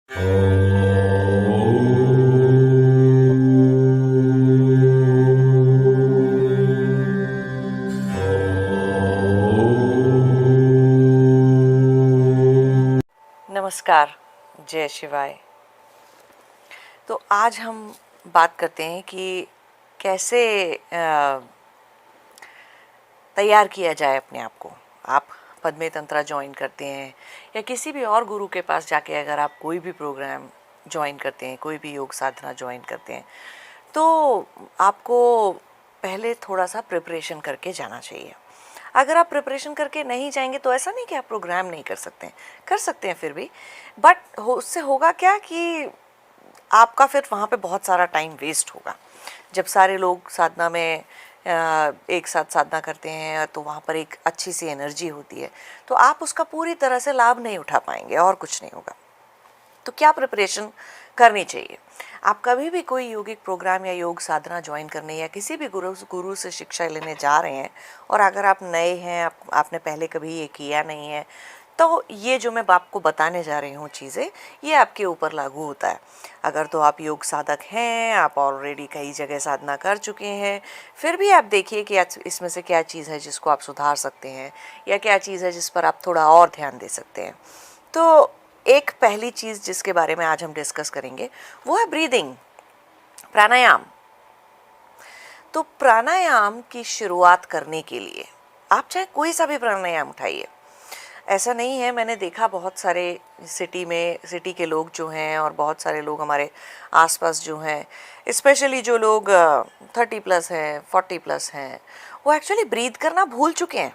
नमस्कार, जय शिवाय। तो आज हम बात करते हैं कि कैसे तैयार किया जाए अपने आप को। आप पद्मे तंत्रा ज्वाइन करते हैं या किसी भी और गुरु के पास जाके अगर आप कोई भी प्रोग्राम ज्वाइन करते हैं, कोई भी योग साधना ज्वाइन करते हैं, तो आपको पहले थोड़ा सा प्रिपरेशन करके जाना चाहिए। अगर आप प्रिपरेशन करके नहीं जाएंगे तो ऐसा नहीं कि आप प्रोग्राम नहीं कर सकते हैं फिर भी, बट उससे होगा क्या कि आपका फिर वहाँ पे बहुत सारा टाइम वेस्ट होगा। जब सारे लोग साधना में एक साथ साधना करते हैं तो वहाँ पर एक अच्छी सी एनर्जी होती है, तो आप उसका पूरी तरह से लाभ नहीं उठा पाएंगे और कुछ नहीं होगा। तो क्या प्रिपरेशन करनी चाहिए? आप कभी भी कोई योगिक प्रोग्राम या योग साधना ज्वाइन करने या किसी भी गुरु से शिक्षा लेने जा रहे हैं, और अगर आप नए हैं, आपने पहले कभी ये किया नहीं है, तो ये जो मैं आपको बताने जा रही हूँ चीज़ें, ये आपके ऊपर लागू होता है। अगर तो आप योग साधक हैं, आप ऑलरेडी कई जगह साधना कर चुके हैं, फिर भी आप देखिए कि इसमें से क्या चीज़ है जिसको आप सुधार सकते हैं या क्या चीज़ है जिस पर आप थोड़ा और ध्यान दे सकते हैं। तो एक पहली चीज़ जिसके बारे में आज हम डिस्कस करेंगे वो है ब्रीदिंग, प्राणायाम। तो प्राणायाम की शुरुआत करने के लिए आप चाहे कोई सा भी प्राणायाम उठाइए। ऐसा नहीं है, मैंने देखा बहुत सारे सिटी के लोग जो हैं और बहुत सारे लोग हमारे आसपास जो हैं, स्पेशली जो लोग 30+ हैं, 40+ हैं, वो एक्चुअली ब्रीथ करना भूल चुके हैं।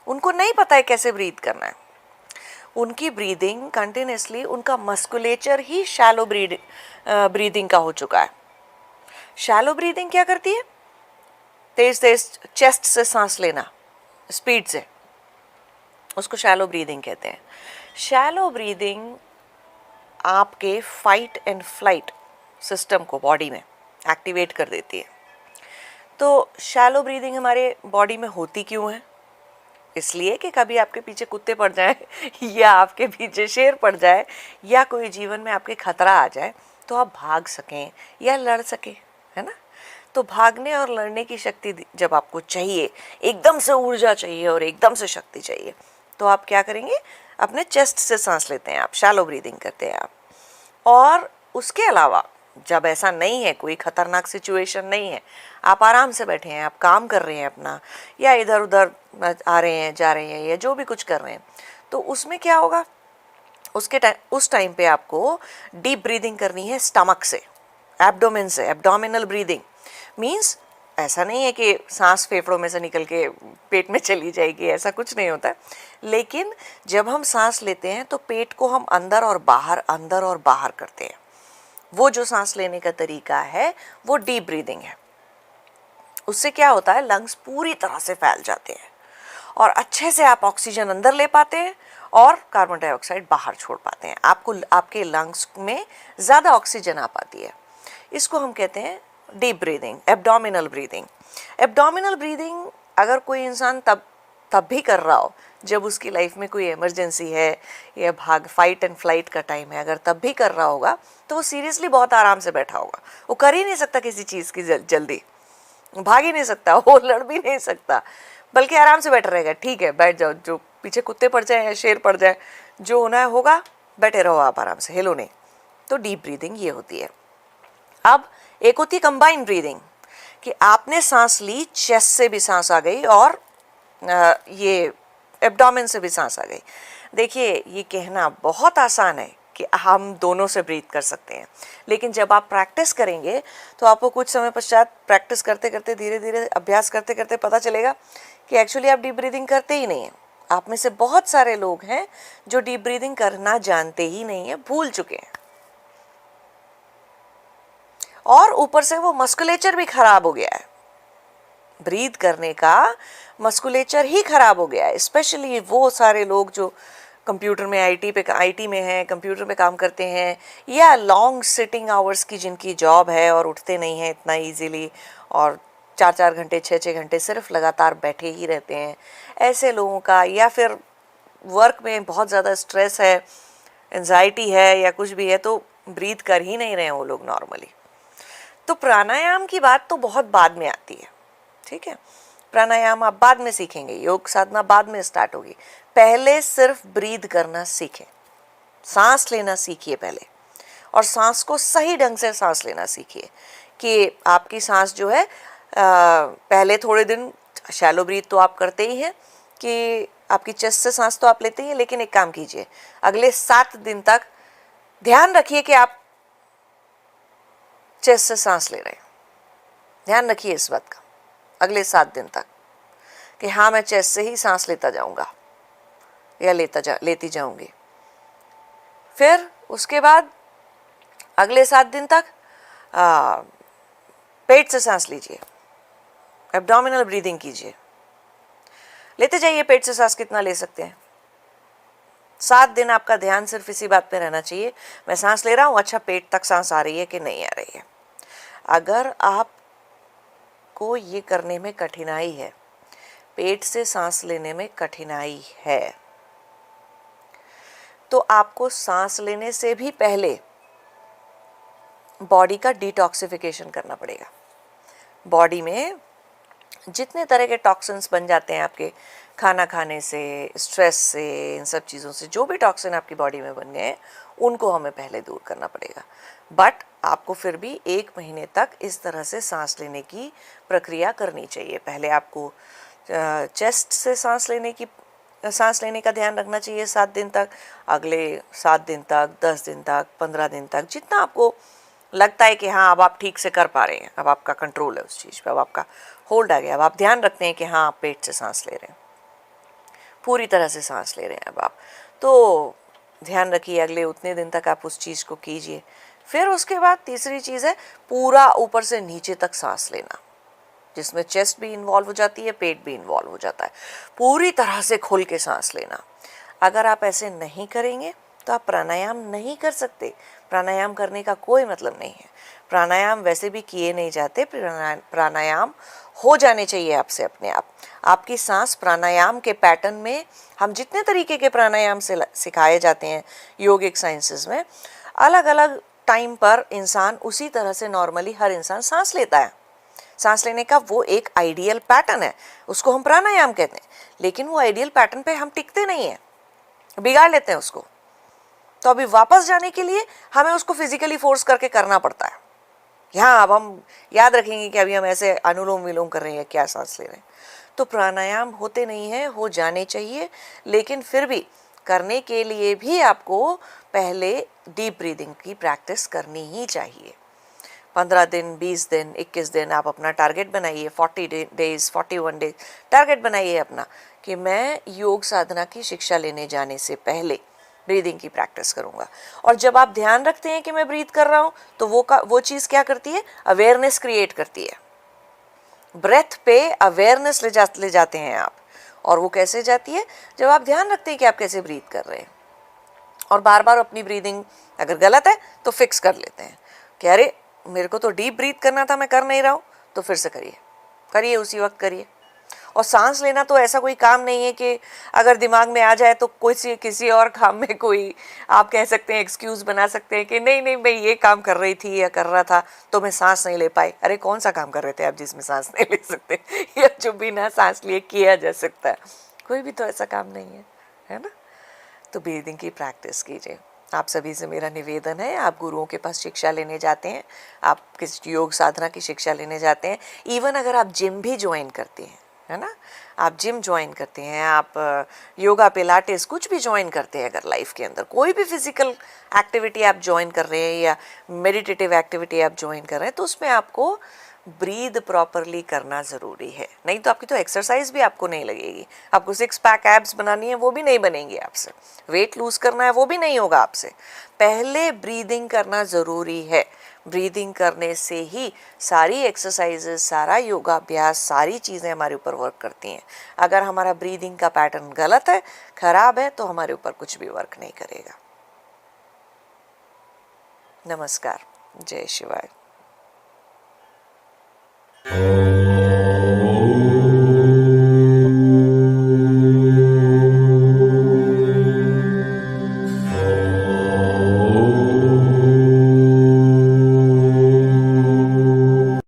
उनको नहीं पता है कैसे ब्रीथ करना है। उनकी ब्रीदिंग कंटिन्यूसली, उनका मस्कुलेचर ही शैलो ब्रीदिंग का हो चुका है। शैलो ब्रीदिंग क्या करती है? तेज तेज चेस्ट से सांस लेना, स्पीड से, उसको शैलो ब्रीदिंग कहते हैं। शैलो ब्रीदिंग आपके फाइट एंड फ्लाइट सिस्टम को बॉडी में एक्टिवेट कर देती है। तो शैलो ब्रीदिंग हमारे बॉडी में होती क्यों है? इसलिए कि कभी आपके पीछे कुत्ते पड़ जाए या आपके पीछे शेर पड़ जाए या कोई जीवन में आपके खतरा आ जाए तो आप भाग सकें या लड़ सकें, है ना। तो भागने और लड़ने की शक्ति जब आपको चाहिए, एकदम से ऊर्जा चाहिए और एकदम से शक्ति चाहिए, तो आप क्या करेंगे? अपने चेस्ट से सांस लेते हैं आप, शैलो ब्रीदिंग करते हैं आप। और उसके अलावा जब ऐसा नहीं है, कोई खतरनाक सिचुएशन नहीं है, आप आराम से बैठे हैं, आप काम कर रहे हैं अपना, या इधर उधर आ रहे हैं, जा रहे हैं, या जो भी कुछ कर रहे हैं, तो उसमें क्या होगा? उस टाइम पे आपको डीप ब्रीदिंग करनी है स्टमक से, एब्डोमेन से। एब्डोमिनल ब्रीदिंग मीन्स ऐसा नहीं है कि सांस फेफड़ों में से निकल के पेट में चली जाएगी, ऐसा कुछ नहीं होता है। लेकिन जब हम सांस लेते हैं तो पेट को हम अंदर और बाहर करते हैं। वो जो सांस लेने का तरीका है वो डीप ब्रीदिंग है। उससे क्या होता है? लंग्स पूरी तरह से फैल जाते हैं और अच्छे से आप ऑक्सीजन अंदर ले पाते हैं और कार्बन डाइऑक्साइड बाहर छोड़ पाते हैं। आपके लंग्स में ज़्यादा ऑक्सीजन आ पाती है। इसको हम कहते हैं deep breathing, abdominal breathing. Abdominal breathing अगर कोई इंसान तब भी कर रहा हो जब उसकी लाइफ में कोई इमरजेंसी है या फाइट एंड फ्लाइट का टाइम है, अगर तब भी कर रहा होगा तो वो सीरियसली बहुत आराम से बैठा होगा। वो कर ही नहीं सकता किसी चीज़ की जल्दी, भाग ही नहीं सकता, वो लड़ भी नहीं सकता, बल्कि आराम से बैठा रहेगा। ठीक है, बैठ जाओ, जो पीछे कुत्ते पड़ जाए या शेर पड़ जाए, जो होना है होगा, बैठे रहो आप आराम से, हिलो नहीं। तो डीप ब्रीदिंग ये होती है। अब एक होती है कंबाइंड ब्रीदिंग, कि आपने सांस ली, चेस्ट से भी सांस आ गई और ये एब्डोमेन से भी सांस आ गई। देखिए, ये कहना बहुत आसान है कि हम दोनों से ब्रीथ कर सकते हैं, लेकिन जब आप प्रैक्टिस करेंगे तो आपको कुछ समय पश्चात प्रैक्टिस करते करते, धीरे धीरे अभ्यास करते करते पता चलेगा कि एक्चुअली आप डीप ब्रीदिंग करते ही नहीं हैं। आप में से बहुत सारे लोग हैं जो डीप ब्रीदिंग करना जानते ही नहीं है, भूल चुके हैं, और ऊपर से वो मस्कुलेचर भी खराब हो गया है। ब्रीथ करने का मस्कुलेचर ही खराब हो गया है। स्पेशली वो सारे लोग जो कंप्यूटर में आईटी में हैं, कंप्यूटर में काम करते हैं, या लॉन्ग सिटिंग आवर्स की जिनकी जॉब है और उठते नहीं हैं इतना इजीली, और 4-4 घंटे 6-6 घंटे सिर्फ लगातार बैठे ही रहते हैं, ऐसे लोगों का, या फिर वर्क में बहुत ज़्यादा स्ट्रेस है, एंजाइटी है या कुछ भी है तो ब्रीथ कर ही नहीं रहे हैं वो लोग नॉर्मली। तो प्राणायाम की बात तो बहुत बाद में आती है, ठीक है। प्राणायाम आप बाद में सीखेंगे, योग साधना बाद में स्टार्ट होगी। पहले सिर्फ ब्रीथ करना सीखें, सांस लेना सीखिए पहले, और सांस को सही ढंग से सांस लेना सीखिए कि आपकी सांस जो है पहले थोड़े दिन शैलो ब्रीथ तो आप करते ही हैं कि आपकी चेस्ट से सांस तो आप लेते ही हैं, लेकिन एक काम कीजिए, अगले 7 दिन तक ध्यान रखिए कि आप चेस्ट से सांस ले रहे हैं। ध्यान रखिए इस बात का अगले 7 दिन तक कि हाँ मैं चेस्ट से ही सांस लेता जाऊंगा या लेती जाऊंगी। फिर उसके बाद अगले 7 दिन तक पेट से सांस लीजिए, एब्डोमिनल ब्रीदिंग कीजिए, लेते जाइए। पेट से सांस कितना ले सकते हैं। 7 दिन आपका ध्यान सिर्फ इसी बात पे रहना चाहिए, मैं सांस ले रहा हूँ, अच्छा पेट तक सांस आ रही है कि नहीं आ रही है। अगर आपको ये करने में कठिनाई है, पेट से सांस लेने में कठिनाई है, तो आपको सांस लेने से भी पहले बॉडी का डिटॉक्सिफिकेशन करना पड़ेगा। बॉडी में जितने तरह के टॉक्सिन्स बन जाते हैं आपके खाना खाने से, स्ट्रेस से, इन सब चीज़ों से जो भी टॉक्सिन आपकी बॉडी में बन गए हैं उनको हमें पहले दूर करना पड़ेगा। बट आपको फिर भी 1 महीने तक इस तरह से सांस लेने की प्रक्रिया करनी चाहिए। पहले आपको चेस्ट से सांस लेने का ध्यान रखना चाहिए 7 दिन तक, अगले 7 दिन तक, 10 दिन तक, 15 दिन तक, जितना आपको लगता है कि हाँ अब आप ठीक से कर पा रहे हैं, अब आपका कंट्रोल है उस चीज़ पे, अब आपका होल्ड आ गया, अब आप ध्यान रखते हैं कि हाँ आप पेट से सांस ले रहे हैं, पूरी तरह से सांस ले रहे हैं अब आप, तो ध्यान रखिए अगले उतने दिन तक आप उस चीज़ को कीजिए। फिर उसके बाद तीसरी चीज़ है पूरा ऊपर से नीचे तक सांस लेना, जिसमें चेस्ट भी इन्वॉल्व हो जाती है, पेट भी इन्वॉल्व हो जाता है, पूरी तरह से खुल के सांस लेना। अगर आप ऐसे नहीं करेंगे तो आप प्राणायाम नहीं कर सकते। प्राणायाम करने का कोई मतलब नहीं है, प्राणायाम वैसे भी किए नहीं जाते, प्राणायाम हो जाने चाहिए आपसे अपने आप। आपकी सांस प्राणायाम के पैटर्न में, हम जितने तरीके के प्राणायाम से सिखाए जाते हैं योगिक साइंसेस में, अलग अलग टाइम पर इंसान उसी तरह से नॉर्मली हर इंसान सांस लेता है। सांस लेने का वो एक आइडियल पैटर्न है, उसको हम प्राणायाम कहते हैं, लेकिन वो आइडियल पैटर्न पे हम टिकते नहीं हैं, बिगाड़ लेते हैं उसको। तो अभी वापस जाने के लिए हमें उसको फिजिकली फोर्स करके करना पड़ता है। यहाँ अब हम याद रखेंगे कि अभी हम ऐसे अनुलोम विलोम कर रहे हैं, क्या सांस ले रहे हैं, तो प्राणायाम होते नहीं हैं, हो जाने चाहिए, लेकिन फिर भी करने के लिए भी आपको पहले डीप ब्रीदिंग की प्रैक्टिस करनी ही चाहिए। 15 दिन, 20 दिन, 21 दिन आप अपना टारगेट बनाइए, 40 डेज, 41 डेज टारगेट बनाइए अपना कि मैं योग साधना की शिक्षा लेने जाने से पहले ब्रीदिंग की प्रैक्टिस करूंगा। और जब आप ध्यान रखते हैं कि मैं ब्रीथ कर रहा हूं, तो वो चीज़ क्या करती है, अवेयरनेस क्रिएट करती है। ब्रेथ पे अवेयरनेस ले जाते हैं आप, और वो कैसे जाती है, जब आप ध्यान रखते हैं कि आप कैसे ब्रीथ कर रहे हैं, और बार बार अपनी ब्रीदिंग अगर गलत है तो फिक्स कर लेते हैं कि अरे मेरे को तो डीप ब्रीथ करना था, मैं कर नहीं रहा हूँ, तो फिर से करिए उसी वक्त करिए। और सांस लेना तो ऐसा कोई काम नहीं है कि अगर दिमाग में आ जाए तो कोई किसी और काम में कोई आप कह सकते हैं, एक्सक्यूज़ बना सकते हैं कि नहीं मैं ये काम कर रही थी या कर रहा था तो मैं सांस नहीं ले पाई। अरे कौन सा काम कर रहे थे आप जिसमें सांस नहीं ले सकते, या जो बिना सांस लिए किया जा सकता है, कोई भी तो ऐसा काम नहीं है ना। तो ब्रीदिंग की प्रैक्टिस कीजिए। आप सभी से मेरा निवेदन है, आप गुरुओं के पास शिक्षा लेने जाते हैं, आप किस योग साधना की शिक्षा लेने जाते हैं, इवन अगर आप जिम भी ज्वाइन करते हैं, है ना, आप जिम ज्वाइन करते हैं, आप योगा पिलाटेस कुछ भी ज्वाइन करते हैं, अगर लाइफ के अंदर कोई भी फिजिकल एक्टिविटी आप ज्वाइन कर रहे हैं या मेडिटेटिव एक्टिविटी आप ज्वाइन कर रहे हैं, तो उसमें आपको ब्रीद प्रॉपरली करना ज़रूरी है। नहीं तो आपकी तो एक्सरसाइज भी आपको नहीं लगेगी, आपको 6 पैक एब्स बनानी है वो भी नहीं बनेंगी आपसे, वेट लूज करना है वो भी नहीं होगा आपसे। पहले ब्रीदिंग करना ज़रूरी है। ब्रीदिंग करने से ही सारी एक्सरसाइजेस, सारा योगाभ्यास, सारी चीज़ें हमारे ऊपर वर्क करती हैं। अगर हमारा ब्रीदिंग का पैटर्न गलत है, खराब है, तो हमारे ऊपर कुछ भी वर्क नहीं करेगा। नमस्कार, जय शिवाय।